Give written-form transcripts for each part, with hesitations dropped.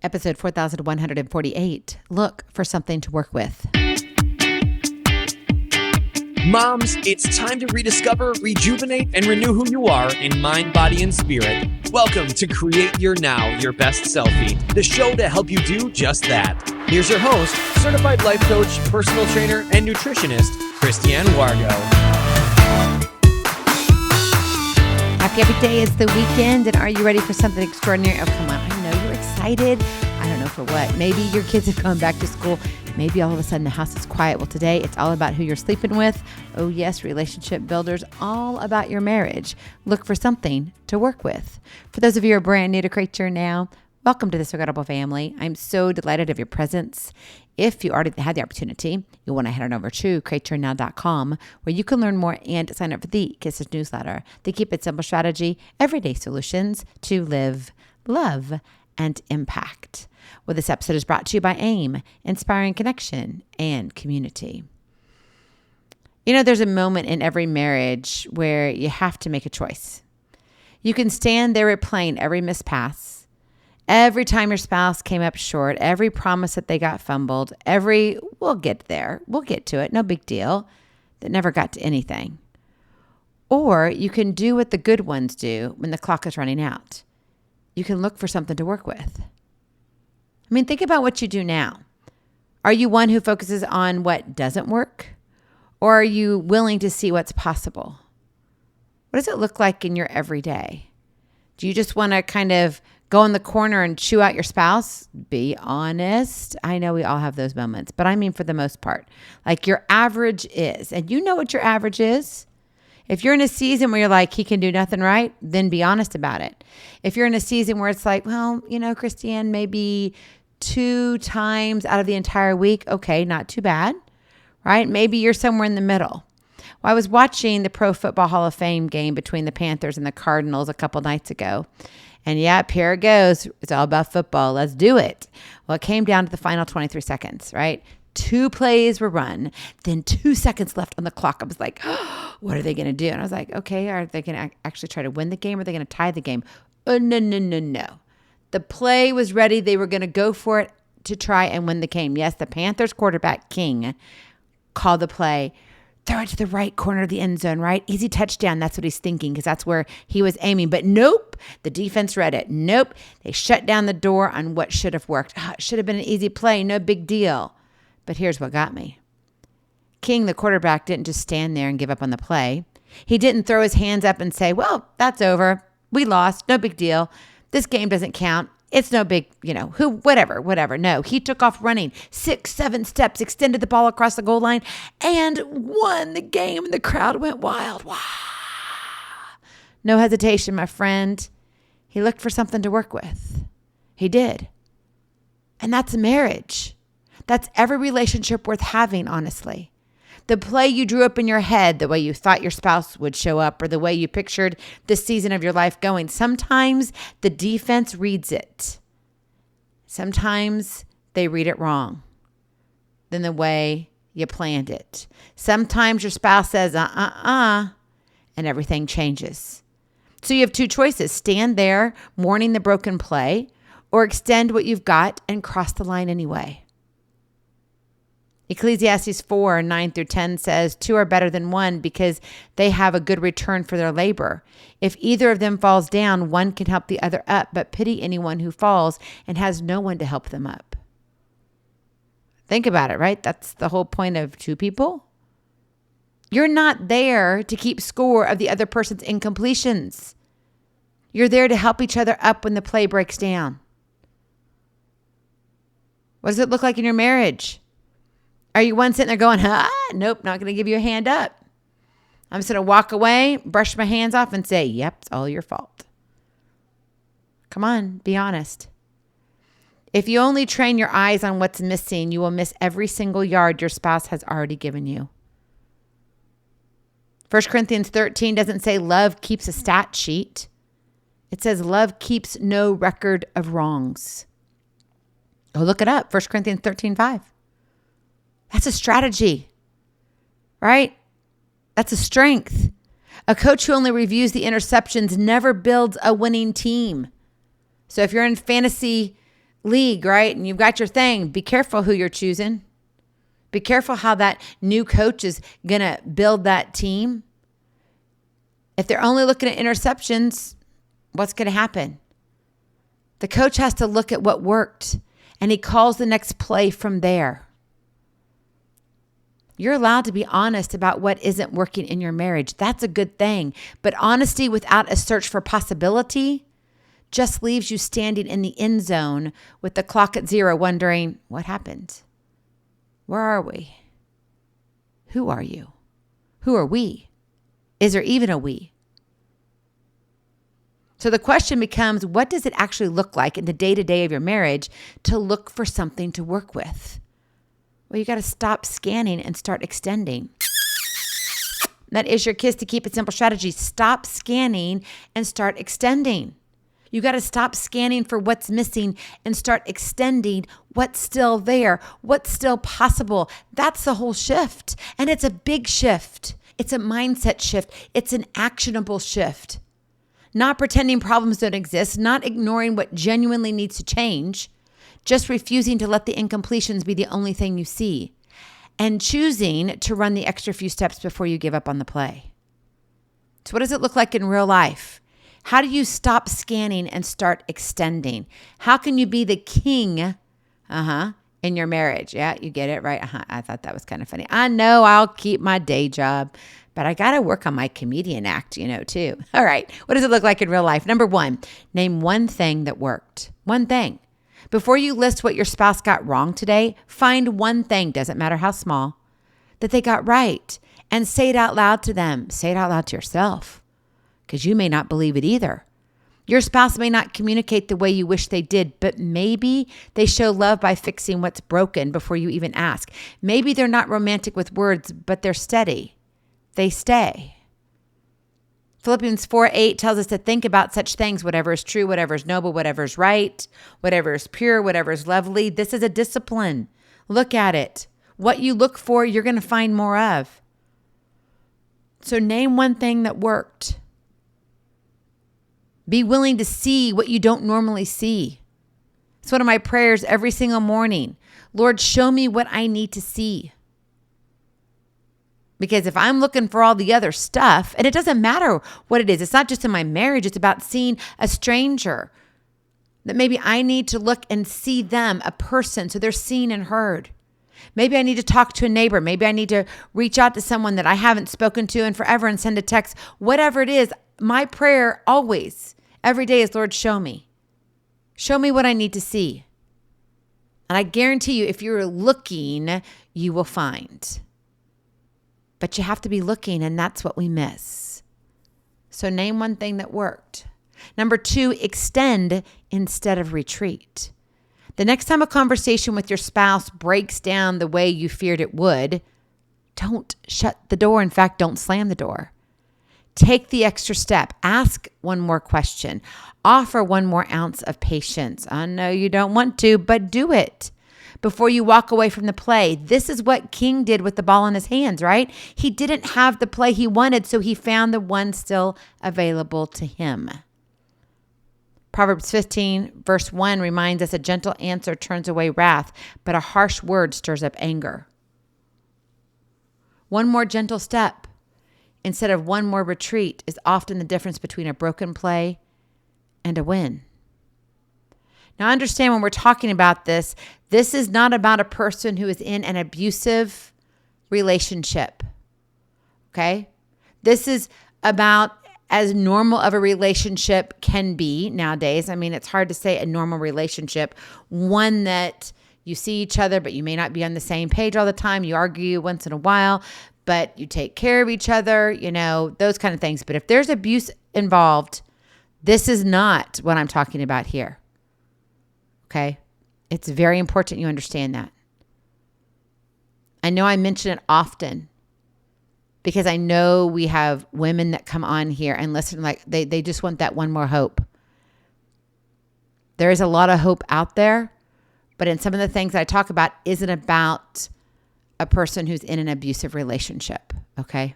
Episode 4148. Look for something to work with. Moms, it's time to rediscover, rejuvenate, and renew who you are in mind, body, and spirit. Welcome to Create Your Now, Your Best Selfie, the show to help you do just that. Here's your host, certified life coach, personal trainer, and nutritionist, Christiane Wargo. Happy day is the weekend, and are you ready for something extraordinary? Oh, come on. I know you're excited. I don't know for what. Maybe your kids have gone back to school. Maybe all of a sudden the house is quiet. Well, today it's all about who you're sleeping with. Oh, yes, relationship builders, all about your marriage. Look for something to work with. For those of you who are brand new to Create Your Now, welcome to this incredible family. I'm so delighted of your presence. If you already had the opportunity, you'll want to head on over to createyournow.com, where you can learn more and sign up for the Kisses newsletter. They keep it simple strategy, everyday solutions to live, love, and impact. Well, this episode is brought to you by AIM, Inspiring Connection and Community. You know, there's a moment in every marriage where you have to make a choice. You can stand there replaying every missed pass, every time your spouse came up short, every promise that they got fumbled, we'll get there, we'll get to it, no big deal, that never got to anything. Or you can do what the good ones do when the clock is running out. You can look for something to work with. I mean, think about what you do now. Are you one who focuses on what doesn't work? Or are you willing to see what's possible? What does it look like in your everyday? Do you just want to kind of go in the corner and chew out your spouse? Be honest. I know we all have those moments, but I mean for the most part. Like your average is, and you know what your average is. If you're in a season where you're like, he can do nothing right, then be honest about it. If you're in a season where it's like, well, you know, Christiane, maybe 2 times out of the entire week, okay, not too bad, right? Maybe you're somewhere in the middle. Well, I was watching the Pro Football Hall of Fame game between the Panthers and the Cardinals a couple nights ago. And yep, here it goes. It's all about football. Let's do it. Well, it came down to the final 23 seconds, right? 2 plays were run, then 2 seconds left on the clock. I was like, oh, what are they going to do? And I was like, okay, are they going to actually try to win the game? Or are they going to tie the game? Oh, no. The play was ready. They were going to go for it to try and win the game. Yes, the Panthers quarterback, King, called the play. Throw it to the right corner of the end zone, right? Easy touchdown. That's what he's thinking because that's where he was aiming. But nope, the defense read it. Nope, they shut down the door on what should have worked. It should have been an easy play. No big deal. But here's what got me. King, the quarterback, didn't just stand there and give up on the play. He didn't throw his hands up and say, well, that's over. We lost. No big deal. This game doesn't count. It's no big, whatever. No, he took off running 6, 7 steps, extended the ball across the goal line, and won the game. And the crowd went wild. Wow. No hesitation, my friend. He looked for something to work with. He did. And that's a marriage. That's every relationship worth having, honestly. The play you drew up in your head, the way you thought your spouse would show up, or the way you pictured this season of your life going. Sometimes the defense reads it. Sometimes they read it wrong than the way you planned it. Sometimes your spouse says, and everything changes. So you have 2 choices. Stand there mourning the broken play, or extend what you've got and cross the line anyway. Ecclesiastes 4, 9 through 10 says, 2 are better than 1 because they have a good return for their labor. If either of them falls down, one can help the other up, but pity anyone who falls and has no one to help them up. Think about it, right? That's the whole point of 2 people. You're not there to keep score of the other person's incompletions. You're there to help each other up when the play breaks down. What does it look like in your marriage? Are you one sitting there going, nope, not going to give you a hand up. I'm just going to walk away, brush my hands off and say, yep, it's all your fault. Come on, be honest. If you only train your eyes on what's missing, you will miss every single yard your spouse has already given you. 1 Corinthians 13 doesn't say love keeps a stat sheet. It says love keeps no record of wrongs. Go look it up, 1 Corinthians 13:5. That's a strategy, right? That's a strength. A coach who only reviews the interceptions never builds a winning team. So if you're in fantasy league, right? And you've got your thing. Be careful who you're choosing. Be careful how that new coach is going to build that team. If they're only looking at interceptions, what's going to happen? The coach has to look at what worked, and he calls the next play from there. You're allowed to be honest about what isn't working in your marriage. That's a good thing. But honesty without a search for possibility just leaves you standing in the end zone with the clock at 0, wondering, what happened? Where are we? Who are you? Who are we? Is there even a we? So the question becomes, what does it actually look like in the day-to-day of your marriage to look for something to work with? Well, you got to stop scanning and start extending. That is your Kiss to Keep It Simple strategy. Stop scanning and start extending. You got to stop scanning for what's missing and start extending what's still there, what's still possible. That's the whole shift. And it's a big shift. It's a mindset shift. It's an actionable shift. Not pretending problems don't exist, not ignoring what genuinely needs to change, just refusing to let the incompletions be the only thing you see, and choosing to run the extra few steps before you give up on the play. So what does it look like in real life? How do you stop scanning and start extending? How can you be the king in your marriage? Yeah, you get it, right? I thought that was kind of funny. I know I'll keep my day job, but I got to work on my comedian act, too. All right. What does it look like in real life? Number 1, name one thing that worked. One thing. Before you list what your spouse got wrong today, find one thing, doesn't matter how small, that they got right, and say it out loud to them. Say it out loud to yourself, because you may not believe it either. Your spouse may not communicate the way you wish they did, but maybe they show love by fixing what's broken before you even ask. Maybe they're not romantic with words, but they're steady. They stay. Philippians 4:8 tells us to think about such things, whatever is true, whatever is noble, whatever is right, whatever is pure, whatever is lovely. This is a discipline. Look at it. What you look for, you're going to find more of. So name one thing that worked. Be willing to see what you don't normally see. It's one of my prayers every single morning. Lord, show me what I need to see. Because if I'm looking for all the other stuff, and it doesn't matter what it is, it's not just in my marriage, it's about seeing a stranger. That maybe I need to look and see them, a person, so they're seen and heard. Maybe I need to talk to a neighbor. Maybe I need to reach out to someone that I haven't spoken to in forever and send a text. Whatever it is, my prayer always, every day is, Lord, show me. Show me what I need to see. And I guarantee you, if you're looking, you will find. But you have to be looking, and that's what we miss. So name one thing that worked. Number 2, extend instead of retreat. The next time a conversation with your spouse breaks down the way you feared it would, don't shut the door. In fact, don't slam the door. Take the extra step. Ask one more question. Offer one more ounce of patience. I know you don't want to, but do it before you walk away from the play. This is what King did with the ball in his hands, right? He didn't have the play he wanted, so he found the one still available to him. Proverbs 15, verse 1 reminds us a gentle answer turns away wrath, but a harsh word stirs up anger. One more gentle step instead of one more retreat is often the difference between a broken play and a win. Now, understand when we're talking about this is not about a person who is in an abusive relationship, okay? This is about as normal of a relationship can be nowadays. I mean, it's hard to say a normal relationship, one that you see each other, but you may not be on the same page all the time. You argue once in a while, but you take care of each other, those kind of things. But if there's abuse involved, this is not what I'm talking about here. Okay? It's very important you understand that. I know I mention it often because I know we have women that come on here and listen like they just want that one more hope. There is a lot of hope out there, but in some of the things that I talk about isn't about a person who's in an abusive relationship, okay?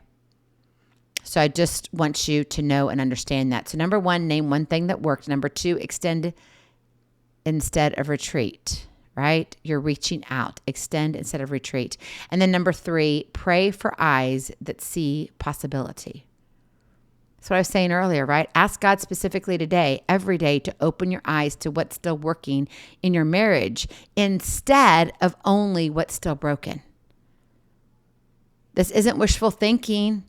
So I just want you to know and understand that. So number 1, name one thing that worked. Number 2, extend instead of retreat, right? You're reaching out, extend instead of retreat. And then number 3, pray for eyes that see possibility. That's what I was saying earlier, right? Ask God specifically today, every day, to open your eyes to what's still working in your marriage instead of only what's still broken. This isn't wishful thinking,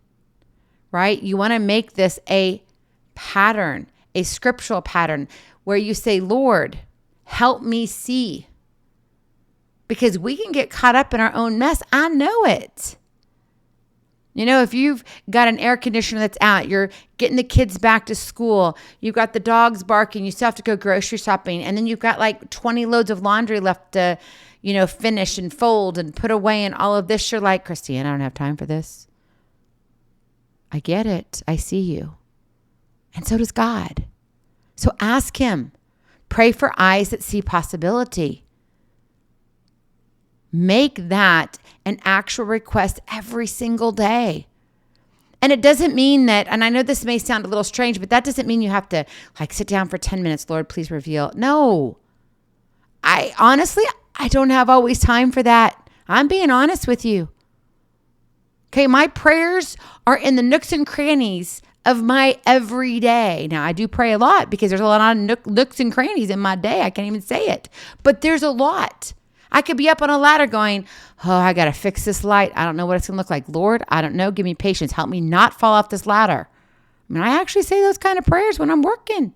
right? You want to make this a pattern, a scriptural pattern where you say, Lord, help me see. Because we can get caught up in our own mess. I know it. You know, if you've got an air conditioner that's out, you're getting the kids back to school, you've got the dogs barking, you still have to go grocery shopping, and then you've got like 20 loads of laundry left to, finish and fold and put away and all of this, you're like, Christine, I don't have time for this. I get it. I see you. And so does God. So ask him. Pray for eyes that see possibility. Make that an actual request every single day. And it doesn't mean that, and I know this may sound a little strange, but that doesn't mean you have to sit down for 10 minutes. Lord, please reveal. No. I don't have always time for that. I'm being honest with you. Okay, my prayers are in the nooks and crannies of my everyday. Now, I do pray a lot because there's a lot of nooks and crannies in my day. I can't even say it. But there's a lot. I could be up on a ladder going, oh, I got to fix this light. I don't know what it's going to look like. Lord, I don't know. Give me patience. Help me not fall off this ladder. I mean, I actually say those kind of prayers when I'm working.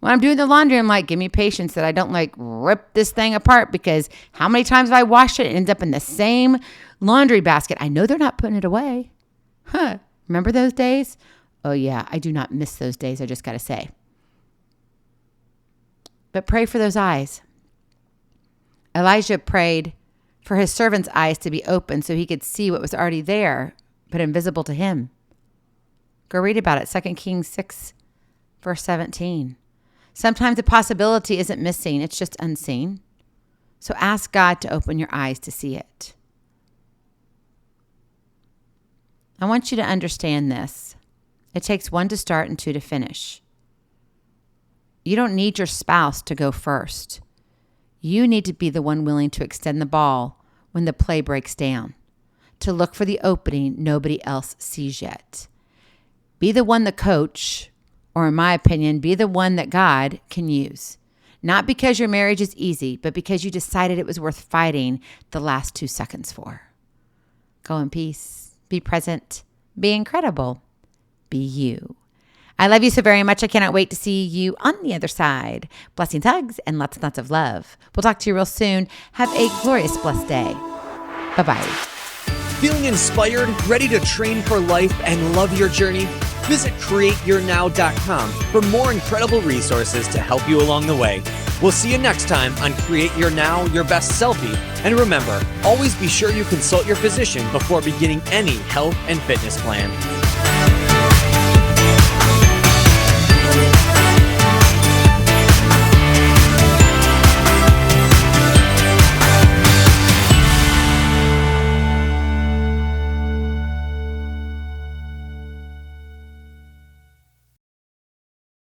When I'm doing the laundry, I'm like, give me patience that I don't rip this thing apart, because how many times have I washed it and ends up in the same laundry basket? I know they're not putting it away. Remember those days? Oh yeah, I do not miss those days, I just got to say. But pray for those eyes. Elijah prayed for his servant's eyes to be open so he could see what was already there, but invisible to him. Go read about it, 2 Kings 6, verse 17. Sometimes the possibility isn't missing, it's just unseen. So ask God to open your eyes to see it. I want you to understand this. It takes 1 to start and 2 to finish. You don't need your spouse to go first. You need to be the one willing to extend the ball when the play breaks down, to look for the opening nobody else sees yet. Be the one the coach, or in my opinion, be the one that God can use. Not because your marriage is easy, but because you decided it was worth fighting the last 2 seconds for. Go in peace. Be present. Be incredible. Be you. I love you so very much. I cannot wait to see you on the other side. Blessings, hugs, and lots and lots of love. We'll talk to you real soon. Have a glorious, blessed day. Bye-bye. Feeling inspired, ready to train for life, and love your journey? Visit CreateYourNow.com for more incredible resources to help you along the way. We'll see you next time on Create Your Now, Your Best Selfie. And remember, always be sure you consult your physician before beginning any health and fitness plan.